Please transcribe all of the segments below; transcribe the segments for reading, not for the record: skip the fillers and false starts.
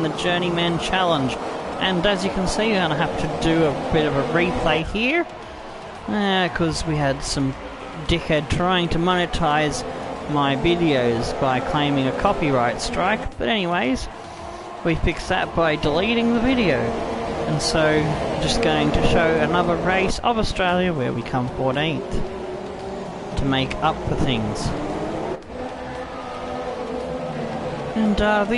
in the Journeyman challenge. And as you can see, I'm going to have to do a bit of a replay here, because we had some dickhead trying to monetize my videos by claiming a copyright strike. But anyways, we fixed that by deleting the video. And so, just going to show another race of Australia where we come 14th to make up for things. And the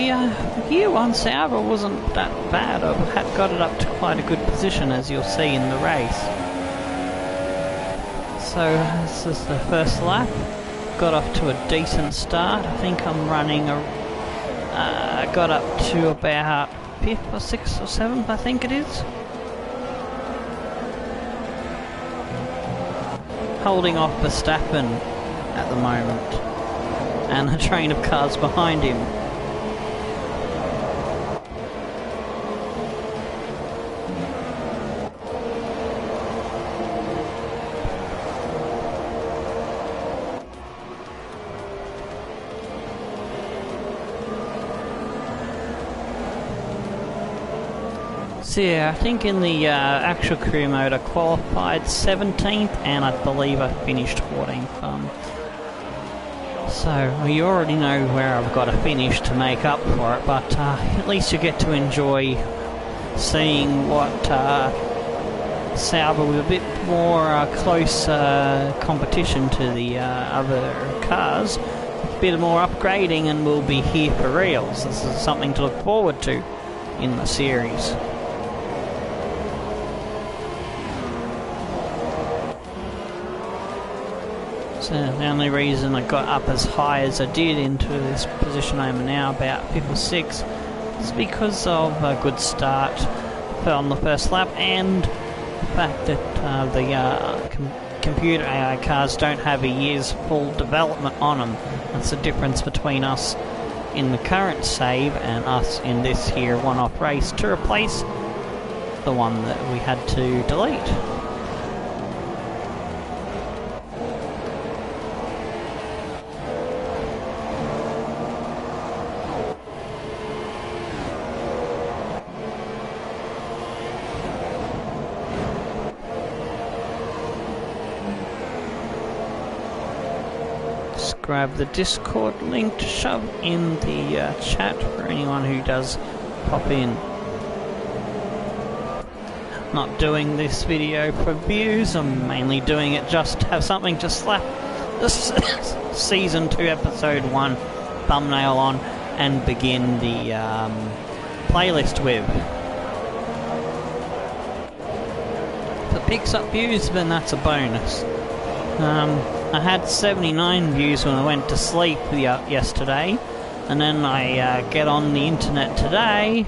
year one Sauber wasn't that bad. I had got it up to quite a good position, as you'll see in the race. So this is the first lap. Got off to a decent start. I think I'm running got up to about 5th or 6th or 7th, I think it is. Holding off Verstappen at the moment, and a train of cars behind him. So yeah, I think in the actual career mode I qualified 17th, and I believe I finished 14th. So you already know where I've got to finish to make up for it, but at least you get to enjoy seeing what Sauber with a bit more close competition to the other cars, a bit more upgrading, and we'll be here for reals. This is something to look forward to in the series. So the only reason I got up as high as I did into this position I am now, about 5th or 6th, is because of a good start on the first lap, and the fact that the computer AI cars don't have a year's full development on them. That's the difference between us in the current save and us in this here one-off race to replace the one that we had to delete. Grab the Discord link to shove in the chat for anyone who does pop in. Not doing this video for views, I'm mainly doing it just to have something to slap this Season 2 Episode 1 thumbnail on and begin the playlist with. If it picks up views, then that's a bonus. I had 79 views when I went to sleep yesterday, and then I get on the internet today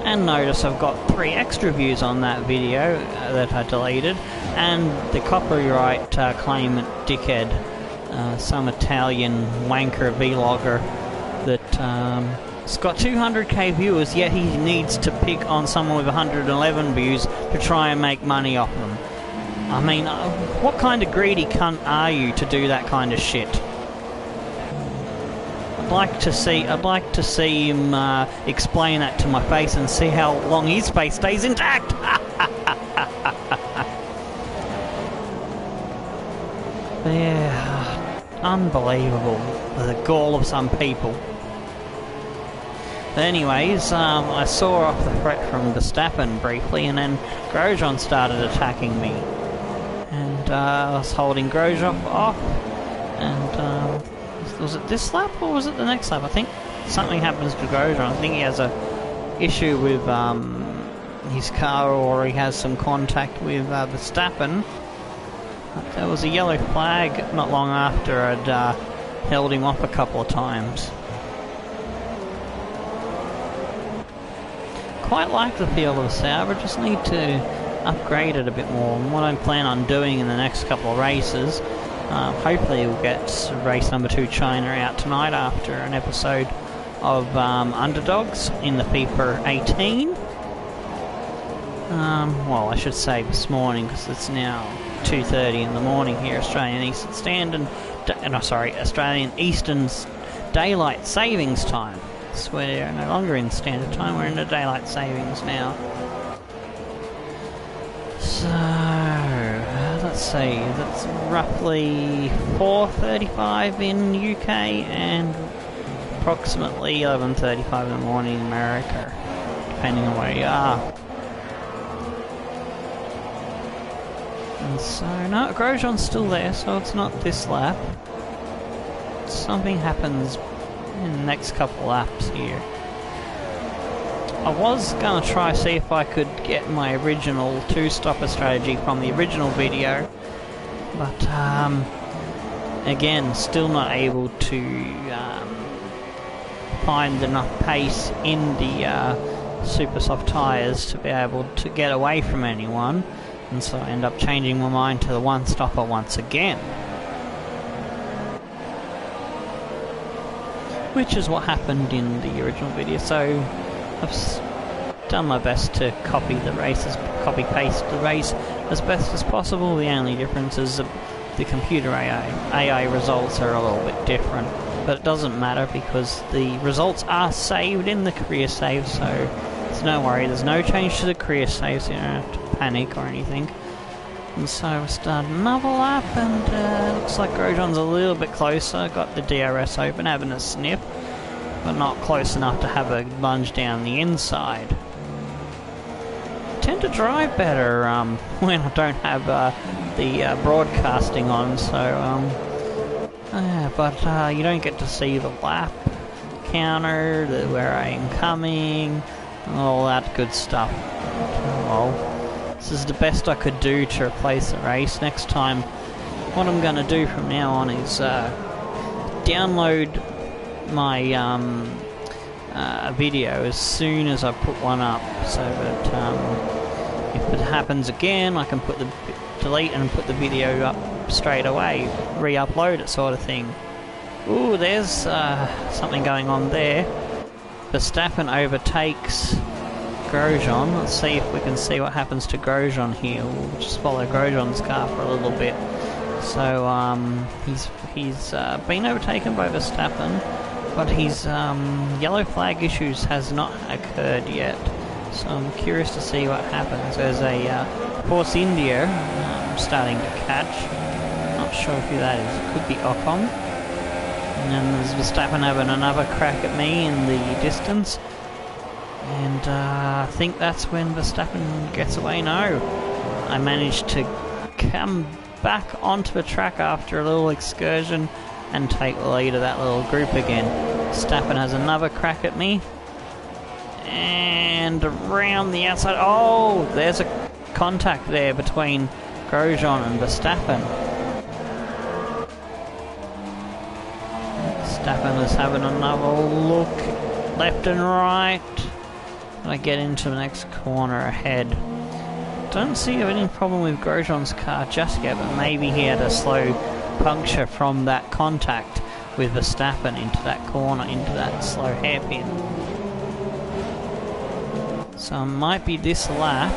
and notice I've got 3 extra views on that video that I deleted, and the copyright claimant dickhead, some Italian wanker vlogger that's got 200k viewers, yet he needs to pick on someone with 111 views to try and make money off them. I mean, what kind of greedy cunt are you to do that kind of shit? I'd like to see him explain that to my face and see how long his face stays intact. Yeah, unbelievable, the gall of some people. But anyways, I saw off the threat from Verstappen briefly, and then Grosjean started attacking me. And I was holding Grosjean off, and was it this lap or was it the next lap? I think something happens to Grosjean. I think he has a issue with his car, or he has some contact with Verstappen. There was a yellow flag not long after I'd held him off a couple of times. Quite like the feel of Sauber, just need to upgrade it a bit more. And what I plan on doing in the next couple of races, hopefully we'll get race number 2 China out tonight after an episode of Underdogs in the FIFA 18. Well, I should say this morning, because it's now 2:30 in the morning here, Australian Eastern Australian Eastern Daylight Savings Time. So we're no longer in standard time, we're in the daylight savings now. So, let's see, that's roughly 4:35 in UK and approximately 11:35 in the morning in America, depending on where you are. And so, no, Grosjean's still there, so it's not this lap. Something happens in the next couple laps here. I was going to try see if I could get my original two-stopper strategy from the original video, but again, still not able to find enough pace in the super soft tyres to be able to get away from anyone, and so I end up changing my mind to the one-stopper once again. Which is what happened in the original video, so I've done my best to copy paste the race as best as possible. The only difference is the computer AI results are a little bit different, but it doesn't matter because the results are saved in the career save, so it's no worry, there's no change to the career save, so you don't have to panic or anything. And so we start another lap, and looks like Grosjean's a little bit closer. Got the DRS open, having a sniff, but not close enough to have a lunge down the inside. I tend to drive better when I don't have the broadcasting on, so but you don't get to see the lap counter, where I am coming, and all that good stuff. Well, this is the best I could do to replace the race. Next time, what I'm going to do from now on is download my video as soon as I put one up, so that if it happens again, I can delete and put the video up straight away, re-upload it, sort of thing. Ooh, there's something going on there. Verstappen overtakes Grosjean. Let's see if we can see what happens to Grosjean here. We'll just follow Grosjean's car for a little bit. So he's been overtaken by Verstappen, but his yellow flag issues has not occurred yet. So I'm curious to see what happens. There's a Force India starting to catch. Not sure who that is. It could be Ocon. And then there's Verstappen having another crack at me in the distance. And I think that's when Verstappen gets away. No, I managed to come back onto the track after a little excursion and take the lead of that little group again. Verstappen has another crack at me. And around the outside, oh, there's a contact there between Grosjean and Verstappen. Verstappen is having another look left and right. I get into the next corner ahead. Don't see any problem with Grosjean's car just yet, but maybe he had a slow puncture from that contact with Verstappen into that corner, into that slow hairpin. So it might be this lap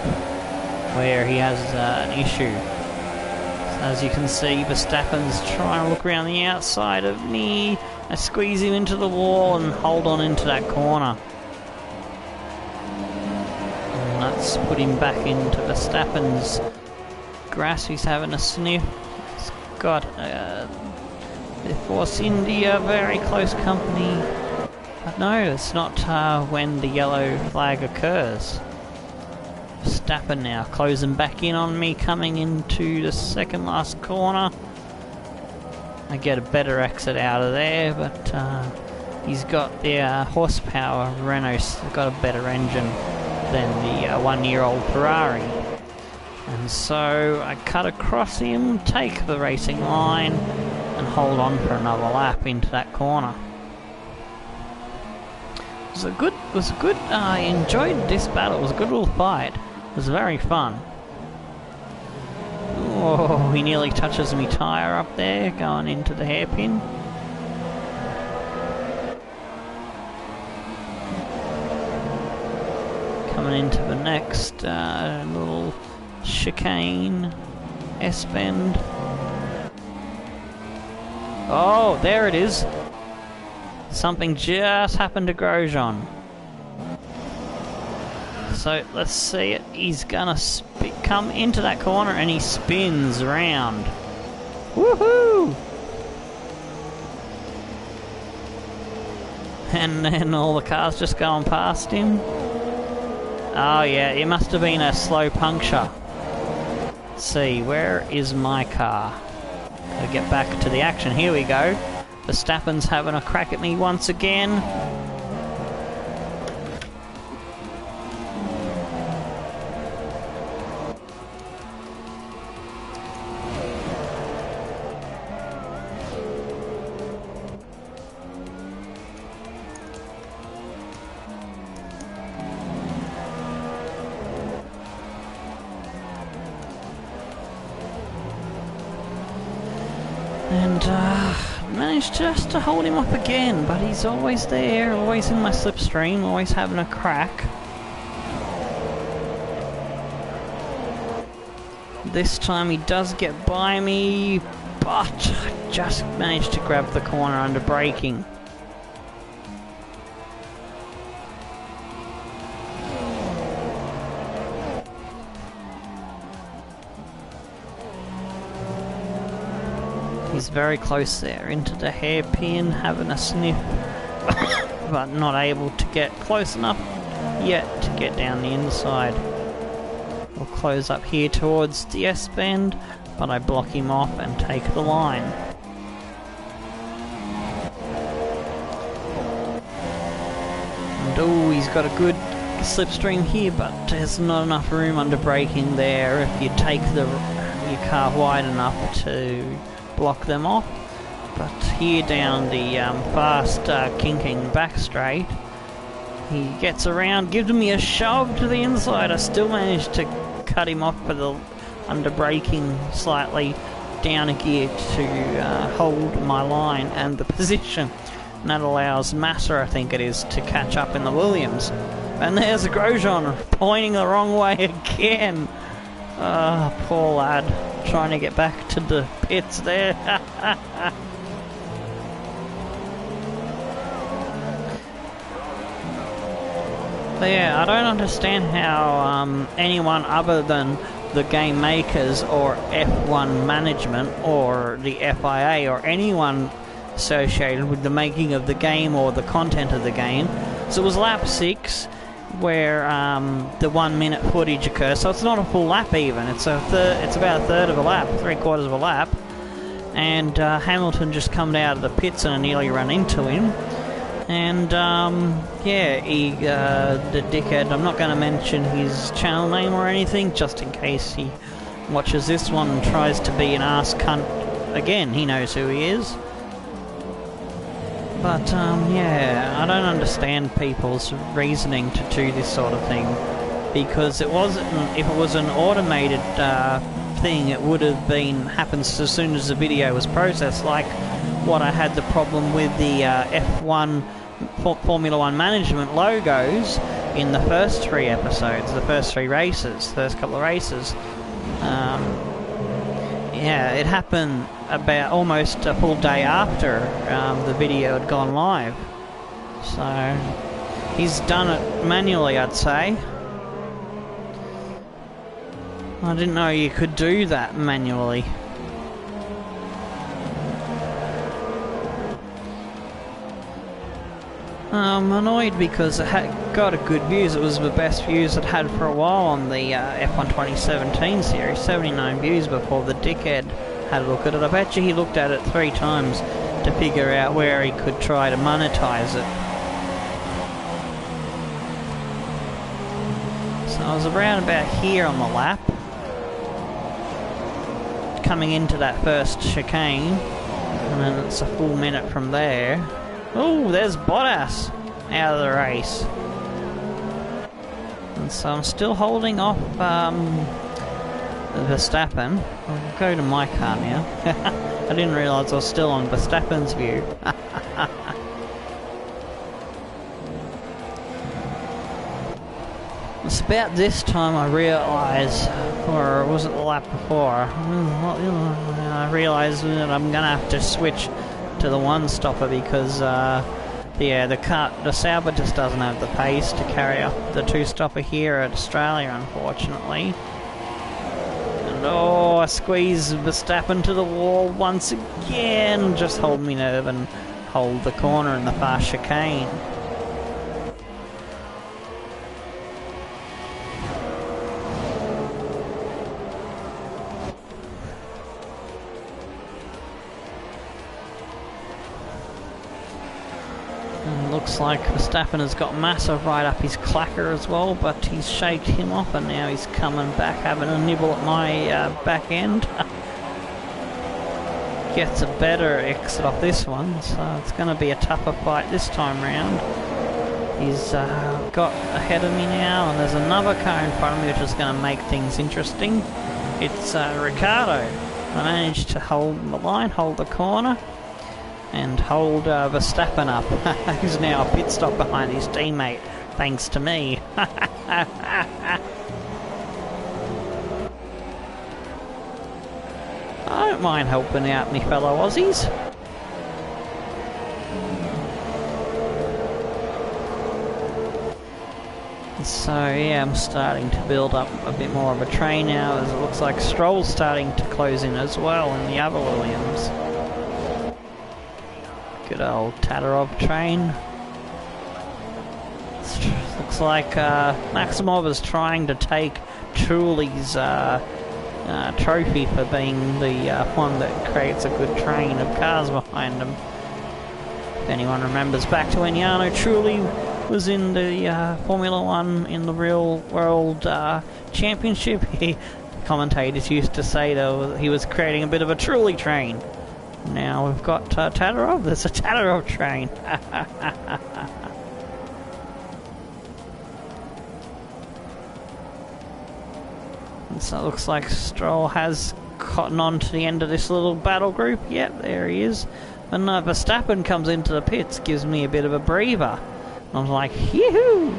where he has an issue. So as you can see, Verstappen's trying to look around the outside of me. I squeeze him into the wall and hold on into that corner. Let's put him back into Verstappen's grass. He's having a sniff. He's got the Force India, very close company. But no, it's not when the yellow flag occurs. Verstappen now closing back in on me, coming into the second last corner. I get a better exit out of there, but he's got the horsepower. Renault's got a better engine than the one-year-old Ferrari. And so I cut across him, take the racing line, and hold on for another lap into that corner. It was good. I enjoyed this battle. It was a good little fight. It was very fun. Oh, he nearly touches me tyre up there, going into the hairpin. Coming into the next little chicane, S-bend. Oh, there it is. Something just happened to Grosjean. So let's see it. He's gonna come into that corner and he spins around. Woohoo! And then all the cars just going past him. Oh yeah, it must have been a slow puncture. Let's see, where is my car? I'll get back to the action. Here we go. Verstappen's having a crack at me once again. And managed just to hold him up again, but he's always there, always in my slipstream, always having a crack. This time he does get by me, but I just managed to grab the corner under braking. He's very close there, into the hairpin, having a sniff, but not able to get close enough yet to get down the inside. We'll close up here towards the S-bend, but I block him off and take the line. And oh, he's got a good slipstream here, but there's not enough room under braking there if you take your car wide enough to block them off. But here down the fast kinking back straight, he gets around, gives me a shove to the inside. I still managed to cut him off for the under braking slightly down a gear to hold my line and the position. And that allows Massa, I think it is, to catch up in the Williams. And there's a Grosjean pointing the wrong way again. Poor lad, trying to get back to the pits there. But yeah, I don't understand how anyone other than the game makers or F1 management or the FIA or anyone associated with the making of the game or the content of the game. So it was lap 6 where the 1 minute footage occurs, so it's not a full lap even, it's about a third of a lap, 3/4 of a lap, and Hamilton just come out of the pits and I nearly ran into him, and yeah, the dickhead, I'm not going to mention his channel name or anything, just in case he watches this one and tries to be an arse cunt again, he knows who he is. But, yeah, I don't understand people's reasoning to do this sort of thing, because it wasn't, if it was an automated thing, it would have been, happens as soon as the video was processed, like what I had the problem with the F1 Formula 1 management logos in the first 3 episodes, the first 3 races, first couple of races. Yeah, it happened about almost a full day after the video had gone live. So, he's done it manually, I'd say. I didn't know you could do that manually. I'm annoyed because it had got a good views. It was the best views it had for a while on the F1 2017 series. 79 views before the dickhead had a look at it. I bet you he looked at it 3 times to figure out where he could try to monetize it. So I was around about here on the lap, coming into that first chicane, and then it's a full minute from there. Oh, there's Bottas out of the race. And so I'm still holding off Verstappen. I'll go to my car now. I didn't realise I was still on Verstappen's view. It's about this time I realise, or was it the lap before? I realised that I'm going to have to switch to the one-stopper because the Sauber just doesn't have the pace to carry up the two-stopper here at Australia, unfortunately. And oh, I squeeze Verstappen to the wall once again. Just hold me nerve and hold the corner in the fast chicane. Looks like Verstappen has got Massa right up his clacker as well, but he's shaked him off and now he's coming back having a nibble at my back end. Gets a better exit off this one, so it's going to be a tougher fight this time round. He's got ahead of me now, and there's another car in front of me which is going to make things interesting. It's Ricardo. I managed to hold the line, hold the corner, and hold Verstappen up, who's now a pit stop behind his teammate, thanks to me. I don't mind helping out me fellow Aussies. So yeah, I'm starting to build up a bit more of a train now, as it looks like Stroll's starting to close in as well in the other Williams. Good old Tatarov train. Looks like Maximov is trying to take Truly's trophy for being the one that creates a good train of cars behind him. If anyone remembers back to when Jarno Trulli was in the Formula 1 in the real world championship, commentators used to say that he was creating a bit of a Trulli train. Now we've got Tatarov. There's a Tatarov train. So it looks like Stroll has gotten on to the end of this little battle group. Yep, there he is. When Verstappen comes into the pits, gives me a bit of a breather. I'm like, yoo-hoo!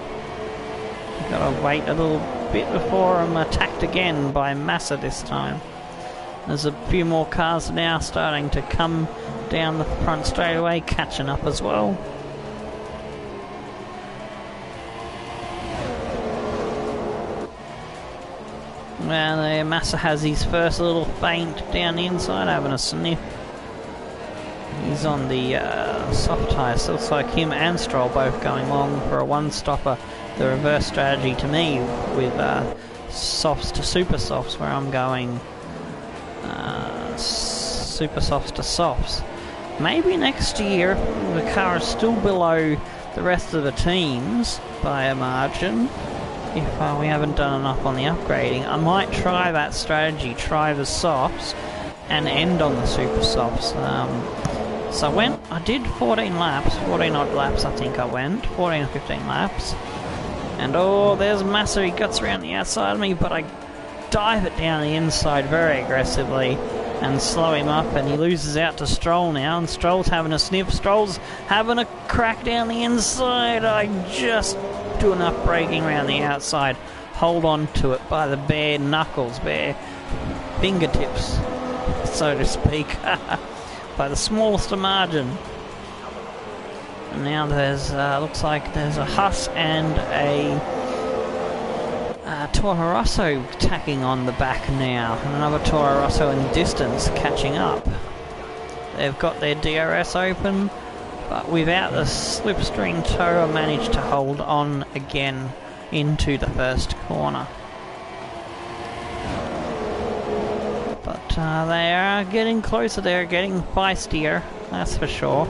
Gotta wait a little bit before I'm attacked again by Massa this time. There's a few more cars now starting to come down the front straightaway, catching up as well. Well, there Massa has his first little feint down the inside, having a sniff. He's on the soft tyres, so it looks like him and Stroll both going long for a one-stopper. The reverse strategy to me with softs to super softs, where I'm going super softs to softs. Maybe next year, if the car is still below the rest of the teams by a margin, if we haven't done enough on the upgrading, I might try that strategy, try the softs and end on the super softs. So I did 14 odd laps I think I went, 14 or 15 laps, and oh, there's Massa, he guts around the outside of me, but I dive it down the inside very aggressively and slow him up, and he loses out to Stroll now, and Stroll's having a sniff, Stroll's having a crack down the inside. I just do enough braking around the outside, hold on to it by the bare knuckles, bare fingertips, so to speak, by the smallest of margin. And now there's, looks like there's a Huss and a Toro Rosso tacking on the back now, and another Toro Rosso in distance catching up. They've got their DRS open, but without the slipstream, Toro managed to hold on again into the first corner. But they are getting closer, they're getting feistier, that's for sure.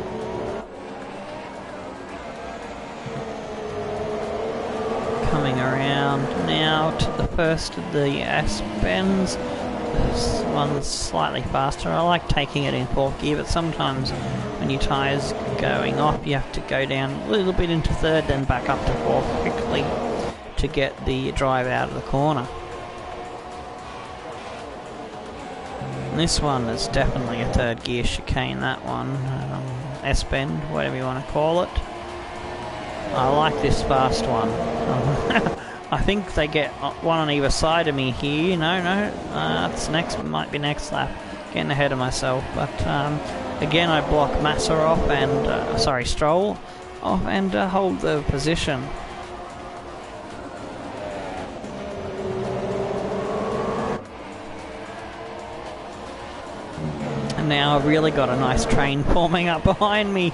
Coming around now to the first of the S-bends. This one's slightly faster. I like taking it in fourth gear, but sometimes when your tyres going off, you have to go down a little bit into third, then back up to fourth quickly to get the drive out of the corner. And this one is definitely a third gear chicane, that one. S-bend, whatever you want to call it. I like this fast one. I think they get one on either side of me here. No, it's next. Might be next lap. Getting ahead of myself, but again I block Massa off and Stroll off and hold the position. And now I've really got a nice train forming up behind me.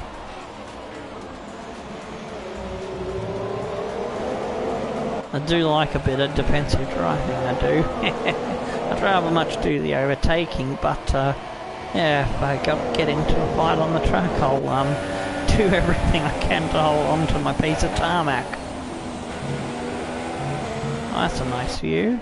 I do like a bit of defensive driving, I do. I'd rather much do the overtaking, but yeah, if I get into a fight on the track, I'll do everything I can to hold on to my piece of tarmac. Oh, that's a nice view.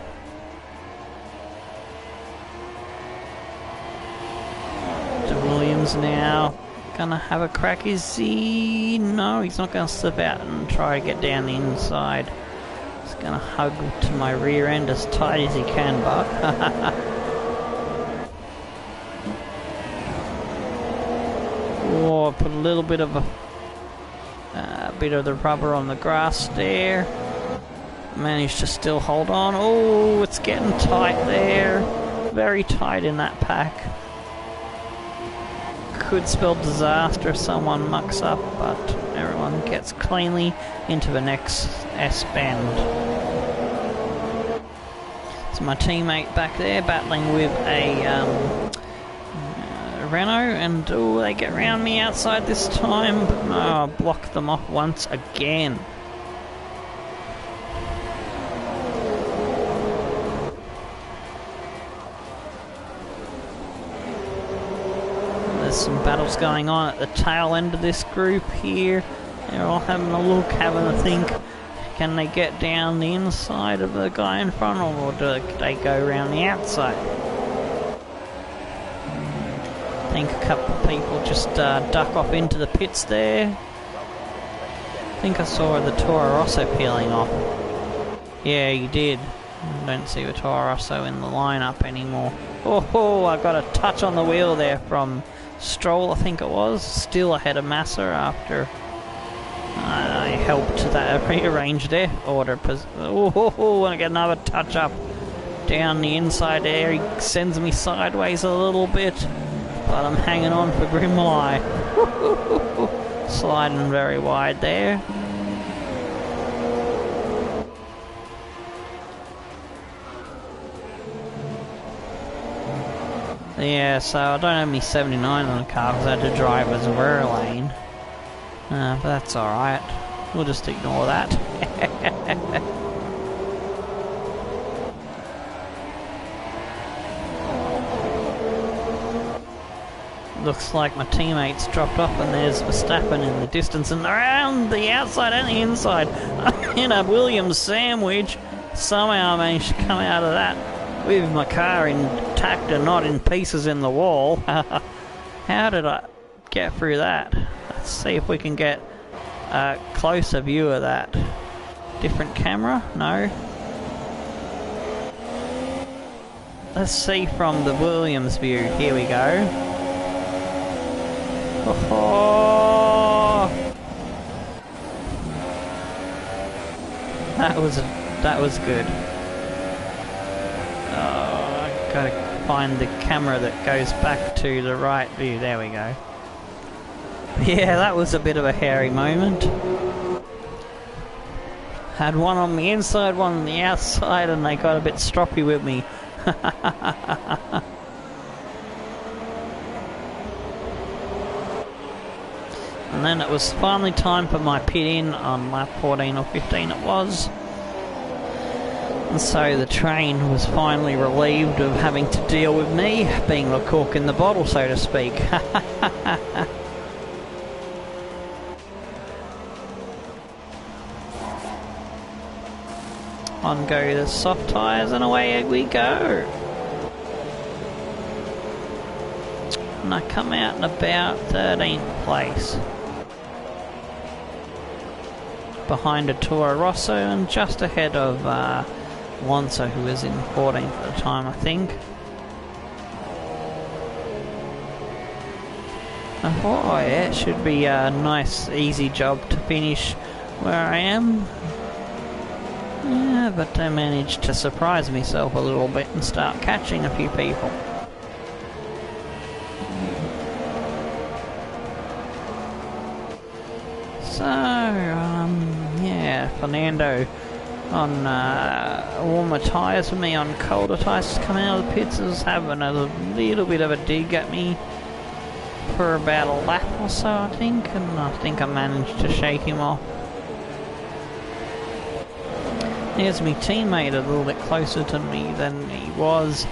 De Williams now gonna have a crack. Is he? No, he's not gonna slip out and try to get down the inside. He's gonna hug to my rear end as tight as he can, but oh, put a little bit of the rubber on the grass there. Managed to still hold on. Oh, it's getting tight there. Very tight in that pack. Could spell disaster if someone mucks up, but everyone gets cleanly into the next S-bend. So my teammate back there battling with a Renault, and oh, they get round me outside this time, but no, I blocked them off once again. There's some battles going on at the tail end of this group here. They're all having a look, having a think. Can they get down the inside of the guy in front, or do they go around the outside? I think a couple of people just duck off into the pits there. I think I saw the Toro Rosso peeling off. Yeah, you did. I don't see the Toro Rosso in the lineup anymore. Oh, I got a touch on the wheel there from Stroll, I think it was. Still ahead of Massa after I helped that rearrange their order. Oh, I get another touch up down the inside there. He sends me sideways a little bit, but I'm hanging on for Grimly. Sliding very wide there. Yeah, so I don't have me 79 on the car because I had to drive as a rear lane. But that's alright. We'll just ignore that. Looks like my teammates dropped off and there's Verstappen in the distance, and around the outside and the inside. I'm in a Williams sandwich. Somehow I managed to come out of that with my car intact and not in pieces in the wall. How did I get through that? Let's see if we can get a closer view of that. Different camera? No. Let's see from the Williams view. Here we go. Oh, that was good. Oh, I gotta find the camera that goes back to the right view. There we go. Yeah, that was a bit of a hairy moment. Had one on the inside, one on the outside, and they got a bit stroppy with me. And then it was finally time for my pit in on lap 14 or 15 it was. And so the train was finally relieved of having to deal with me being the cork in the bottle, so to speak. On go the soft tyres and away we go. And I come out in about 13th place. Behind a Toro Rosso and just ahead of Alonso, who was in 14th at the time, I think. Oh yeah, it should be a nice easy job to finish where I am. Yeah, but I managed to surprise myself a little bit and start catching a few people. So Fernando on warmer tyres for me on colder tyres. Coming out of the pits, was having a little bit of a dig at me for about a lap or so, I think, and I think I managed to shake him off. Here's my teammate a little bit closer to me than he was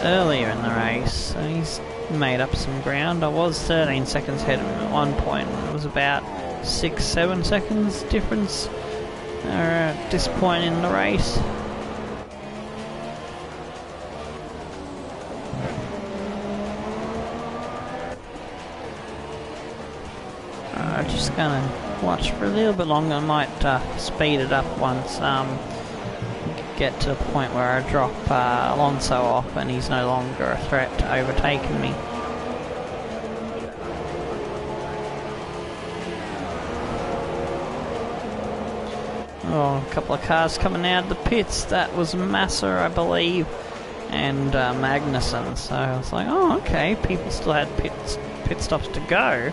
earlier in the race, so he's made up some ground. I was 13 seconds ahead of him at one point. It was about 6-7 seconds difference at this point in the race. Just gonna watch for a little bit longer. I might speed it up once get to the point where I drop Alonso off and he's no longer a threat to overtaking me. Oh, a couple of cars coming out of the pits. That was Massa, I believe, and Magnussen. So I was like, oh, okay, people still had pit stops to go.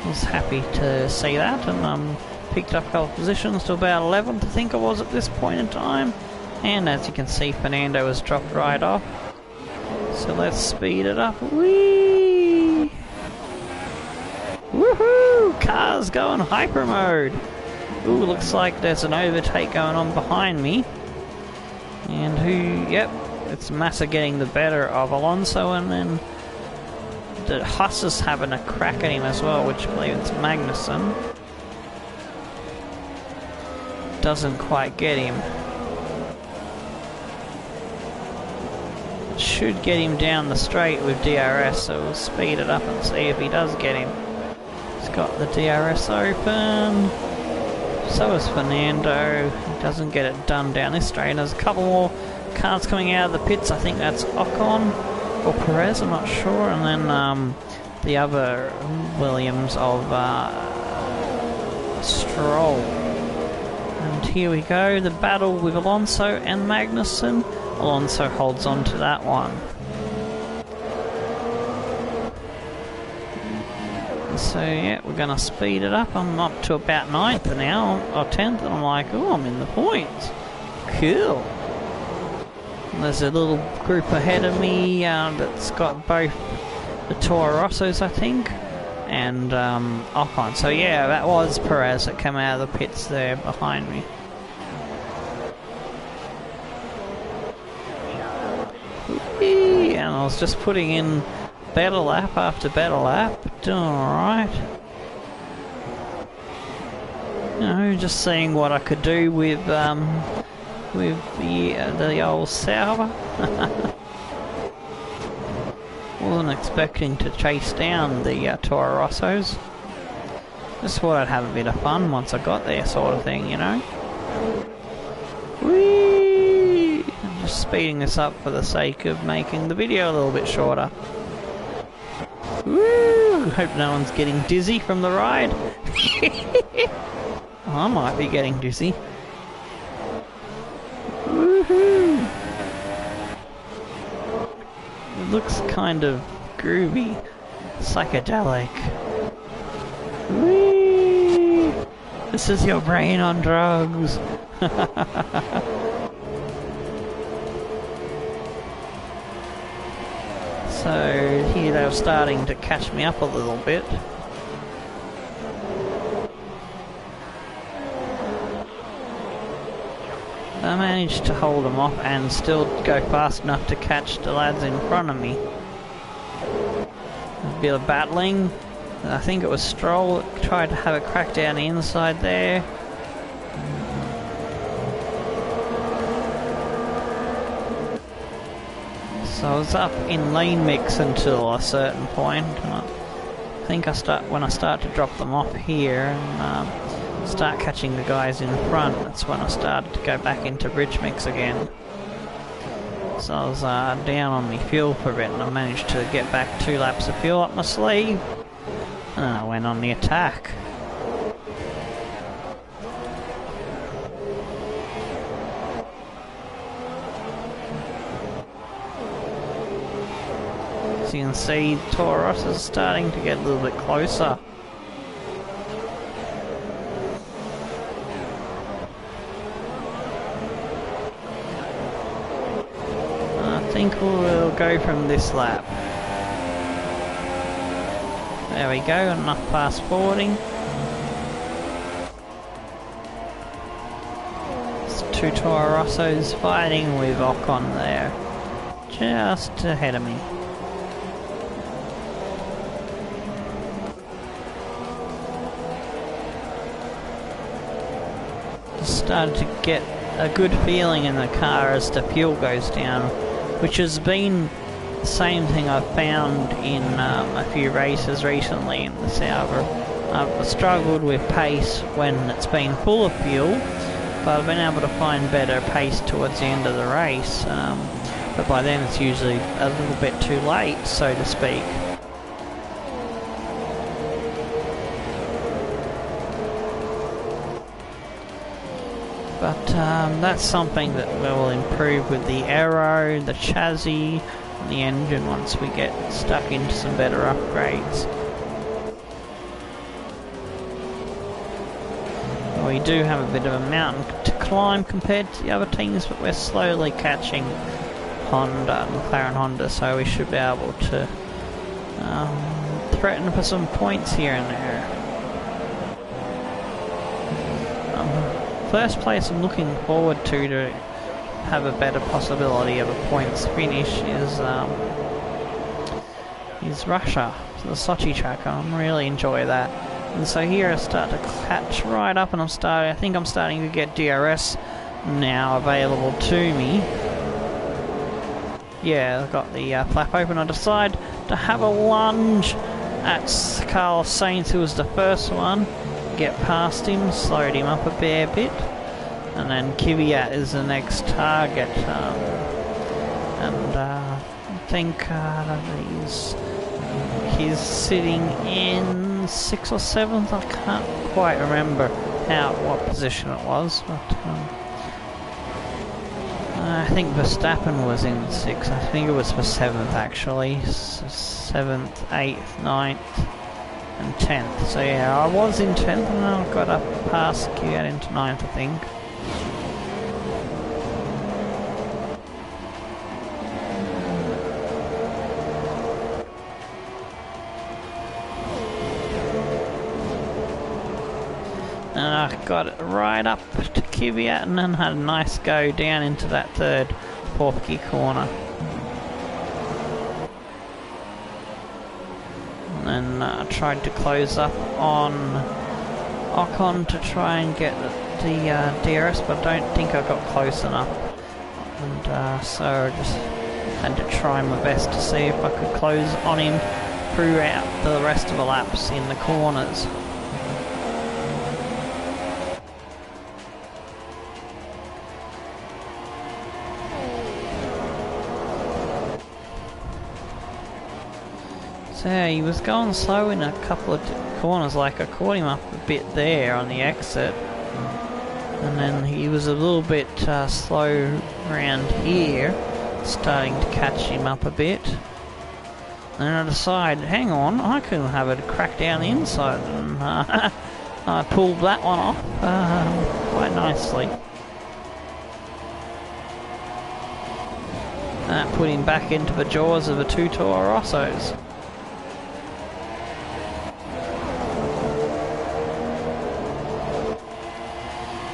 I was happy to see that, and picked up a couple of positions to about 11th, I think I was at this point in time. And as you can see, Fernando has dropped right off. So let's speed it up. Whee! Woohoo! Cars going hyper mode. Ooh, looks like there's an overtake going on behind me. And who? Yep, it's Massa getting the better of Alonso, and then the Haas is having a crack at him as well, which I believe it's Magnussen. Doesn't quite get him. It should get him down the straight with DRS, so we'll speed it up and see if he does get him. He's got the DRS open. So is Fernando. He doesn't get it done down this straight. And there's a couple more cars coming out of the pits. I think that's Ocon or Perez, I'm not sure, and then the other Williams of Stroll. And here we go, the battle with Alonso and Magnussen. Alonso holds on to that one. So yeah, we're going to speed it up. I'm up to about 9th now, or 10th, and I'm like, oh, I'm in the points. Cool. There's a little group ahead of me that's got both the Toro Rossos, I think, and Ocon. So yeah, that was Perez that came out of the pits there behind me. Whee! And I was just putting in better lap after better lap, doing alright. You know, just seeing what I could do with the old Sauber. Wasn't expecting to chase down the Toro Rossos. Just thought I'd have a bit of fun once I got there, sort of thing, you know. Whee! I'm just speeding this up for the sake of making the video a little bit shorter. Woo! Hope no one's getting dizzy from the ride. I might be getting dizzy. Woohoo! It looks kind of groovy, psychedelic. Whee! This is your brain on drugs. So here they were starting to catch me up a little bit. I managed to hold them off and still go fast enough to catch the lads in front of me. A bit of battling. I think it was Stroll that tried to have a crack down the inside there. So I was up in lane mix until a certain point. And I think when I start to drop them off here and start catching the guys in front, that's when I started to go back into bridge mix again. So I was down on my fuel for a bit, and I managed to get back 2 laps of fuel up my sleeve, and I went on the attack. As you can see, Toro Rosso is starting to get a little bit closer. think we'll go from this lap. There we go, enough fast forwarding. It's two Toro Rossos fighting with Ocon there, just ahead of me. Started to get a good feeling in the car as the fuel goes down, which has been the same thing I've found in a few races recently in the Sauber. I've struggled with pace when it's been full of fuel, but I've been able to find better pace towards the end of the race, but by then it's usually a little bit too late, so to speak. But that's something that will improve with the aero, the chassis, and the engine once we get stuck into some better upgrades. We do have a bit of a mountain to climb compared to the other teams, but we're slowly catching Honda, McLaren Honda, so we should be able to threaten for some points here and there. First place I'm looking forward to have a better possibility of a points finish is Russia, the Sochi track. I really enjoy that. And so here I start to catch right up, and I think I'm starting to get DRS now available to me. Yeah, I've got the flap open. I decide to have a lunge at Carlos Sainz, who was the first one. Get past him, slowed him up a fair bit, and then Kvyat is the next target, and I think he's sitting in 6th or 7th. I can't quite remember what position it was, but I think Verstappen was in 6th. I think it was for 7th actually, 7th, 8th, 9th. And 10th, so yeah, I was in 10th and I got up past Kvyat into 9th, I think. And I got it right up to Kvyat and then had a nice go down into that third Porky corner. And I tried to close up on Ocon to try and get the DRS, but I don't think I got close enough. And so I just had to try my best to see if I could close on him throughout the rest of the laps in the corners. So yeah, he was going slow in a couple of corners, like I caught him up a bit there on the exit, and then he was a little bit slow around here, starting to catch him up a bit. And I decided, hang on, I can have a crack down the inside, and I pulled that one off quite nicely. That put him back into the jaws of the two Toro Rossos.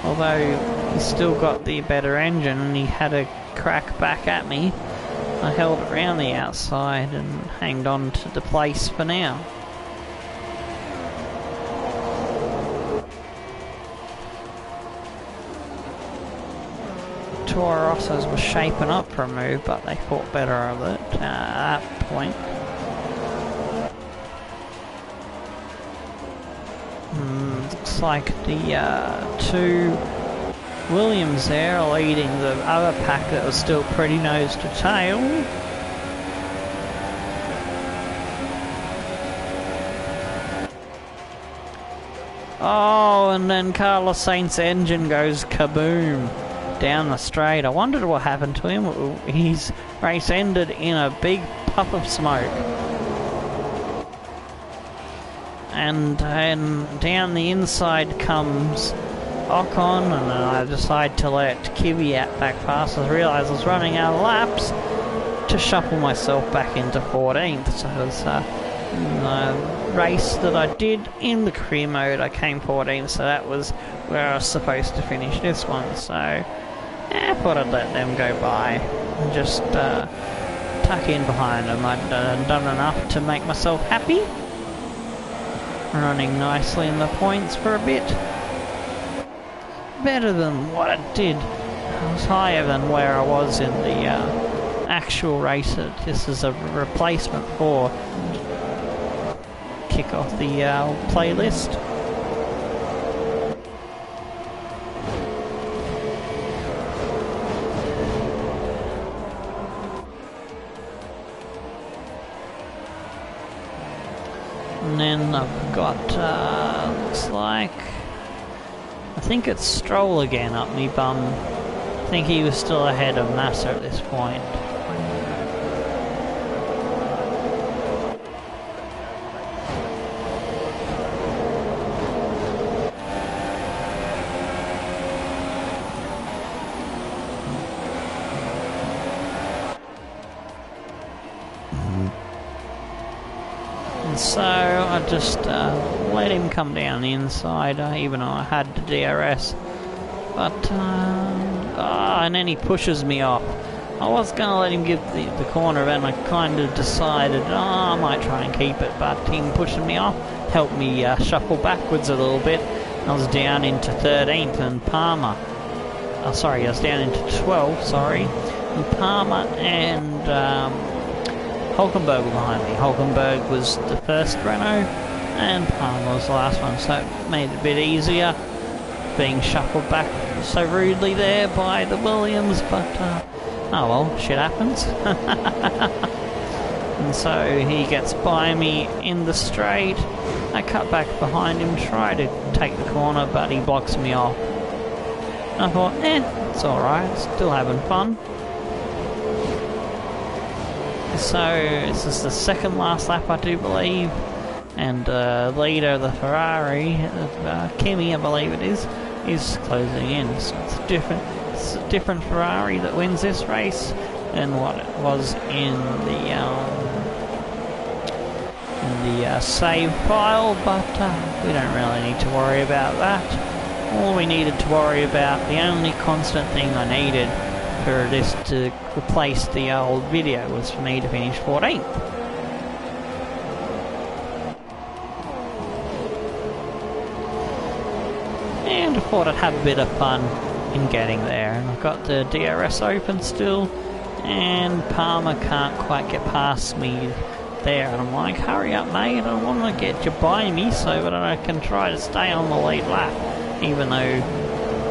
Although he's still got the better engine and he had a crack back at me, I held it around the outside and hanged on to the place for now. Toro Rossos was shaping up for a move, but they thought better of it at that point. Looks like the two Williams there are leading the other pack that was still pretty nose to tail. Oh, and then Carlos Sainz's engine goes kaboom down the straight. I wondered what happened to him. His race ended in a big puff of smoke. And then down the inside comes Ocon, and I decide to let Kvyat back past. I realised I was running out of laps, to shuffle myself back into 14th. So it was the race that I did in the career mode, I came 14th, so that was where I was supposed to finish this one. So I thought I'd let them go by and just tuck in behind them. I'd done enough to make myself happy. Running nicely in the points for a bit. Better than what I did. I was higher than where I was in the actual race. This is a replacement for kick off the playlist. And then I've got, looks like, I think it's Stroll again up me bum. I think he was still ahead of Massa at this point. So I just let him come down the inside, even though I had the DRS. But, and then he pushes me off. I was going to let him give the corner, and I kind of decided, I might try and keep it. But him pushing me off helped me shuffle backwards a little bit. I was down into 13th, and Palmer... Oh, sorry, I was down into 12th, sorry. And Palmer and... Hulkenberg were behind me. Hulkenberg was the first Renault and Palmer was the last one, so it made it a bit easier being shuffled back so rudely there by the Williams, but oh well, shit happens. And so he gets by me in the straight. I cut back behind him, try to take the corner, but he blocks me off. I thought, it's alright, still having fun. So this is the second last lap, I do believe, and leader of the Ferrari, Kimi, I believe it is closing in. So it's a different Ferrari that wins this race than what it was in the save file, but we don't really need to worry about that. All we needed to worry about, the only constant thing I needed for this to replace the old video was for me to finish 14th. And I thought I'd have a bit of fun in getting there. And I've got the DRS open still, and Palmer can't quite get past me there. And I'm like, hurry up mate, I want to get you by me so that I can try to stay on the lead lap. Even though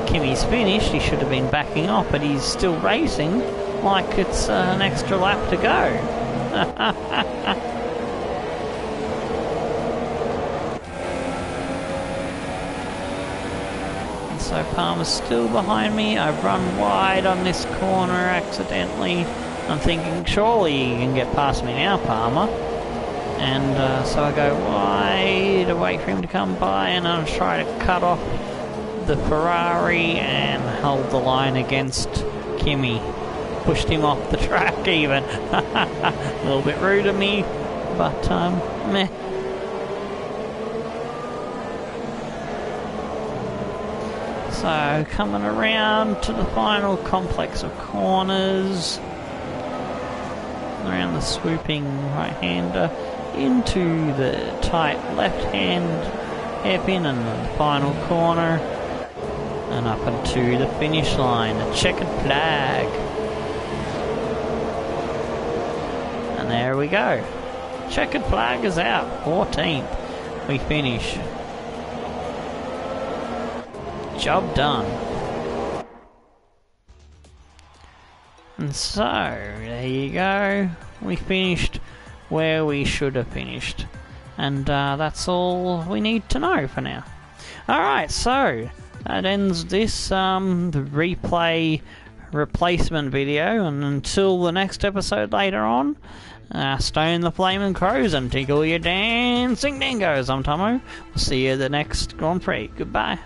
Kimi's finished, he should have been backing off, but he's still racing like it's an extra lap to go. And so Palmer's still behind me. I've run wide on this corner accidentally. I'm thinking, surely you can get past me now, Palmer. And so I go wide to wait for him to come by, and I'll try to cut off the Ferrari and held the line against Kimi. Pushed him off the track even. A little bit rude of me, but meh. So coming around to the final complex of corners, around the swooping right-hander into the tight left-hand hairpin and the final corner, and up into the finish line, a checkered flag. And there we go. Checkered flag is out. 14th. We finish. Job done. And so, there you go. We finished where we should have finished. And that's all we need to know for now. Alright, so that ends this the replay replacement video, and until the next episode later on, stone the flaming crows and tickle your dancing dingoes. I'm Tomo. We'll see you at the next Grand Prix. Goodbye.